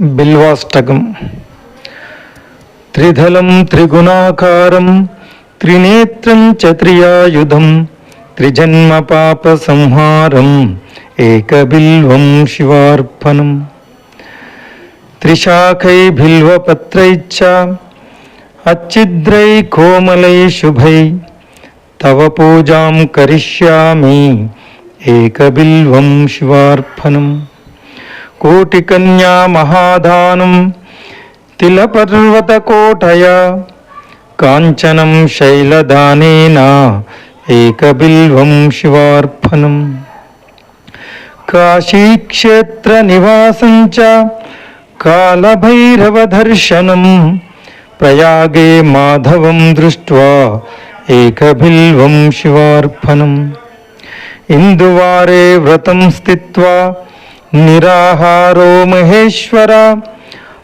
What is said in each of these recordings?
బిల్వాష్టకం. త్రిదళం త్రిగుణాకారం త్రినేత్రం చ త్రియాయుధం త్రిజన్మ పాప సంహారం ఏకబిల్వం శివార్పణం. త్రిశాఖై బిల్వపత్రైశ్చ అచ్ఛిద్రై కోమలై శుభై తవ పూజాం కరిష్యామి ఏకబిల్వం శివార్పణం. కోటికన్యా మహాదానం తిలపర్వతకోటయా కాంచనం శైలదానేన ఏకబిల్వం శివార్పణం. కాశీక్షేత్ర నివాసం చ కాలభైరవదర్శనం ప్రయాగే మాధవం దృష్ట్వా ఏకబిల్వం శివార్పణం. ఇందువారే వ్రతం స్థిత్వా నిరాహారో మహేశ్వర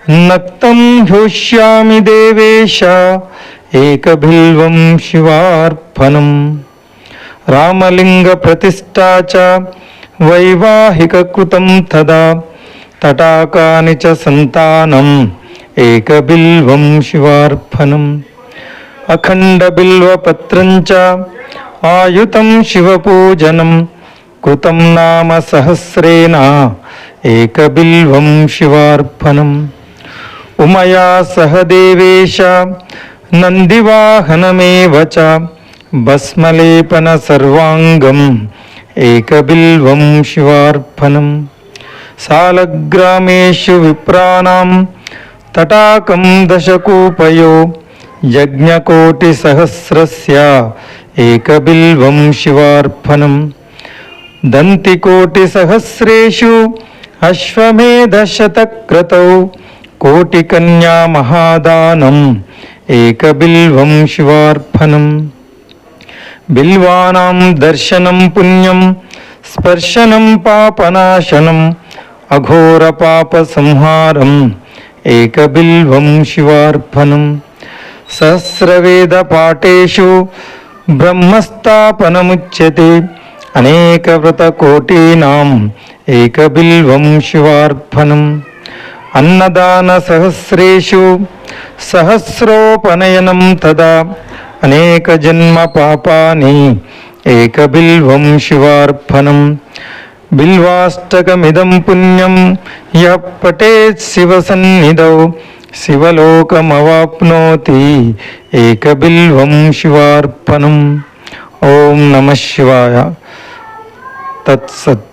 నక్తం హ్యోష్యామి దేవేశ ఏకబిల్వం శివార్పణం. రామలింగ ప్రతిష్ఠా చ వైవాహిక కృతం తదా తటాకాని చ సంతానం ఏకబిల్వం శివార్పణం. అఖండ బిల్వపత్రం చ ఆయుతం శివపూజనం కృతం నామ సహస్రేణ ఏకబిల్వం శివార్పణం. ఉమయా సహ దేవేశ నందివాహనమేవ చ భస్మలేపన సర్వాంగం ఏకబిల్వం శివార్పణం. సాలగ్రామేషు విప్రాణాం తటాకం దశకూపయో యజ్ఞకోటి సహస్రస్య ఏకబిల్వం శివార్పణం. దంతికోటి సహస్రేషు అశ్వమేధశతక్రతౌ కోటికన్యా మహాదానం ఏకబిల్వం శివార్పణం. బిల్వానాం దర్శనం పుణ్యం స్పర్శనం పాపనాశనం అఘోర పాప సంహారం ఏకబిల్వం శివార్పణం. సహస్రవేద పాఠేషు బ్రహ్మస్థాపనముచ్యతే అనేక వ్రత కోటీనాం ఏకబిల్వం శివార్పణం. అన్నదాన సహస్రేషు సహస్రోపనయనం తదా అనేక జన్మ పాపాని ఏకబిల్వం శివార్పణం. బిల్వాష్టకమిదం పుణ్యం యః పఠేత్ శివసన్నిధౌ శివలోకమవాప్నోతి ఏకబిల్వం శివార్పణం. ఓం నమః శివాయ. తత్సత్.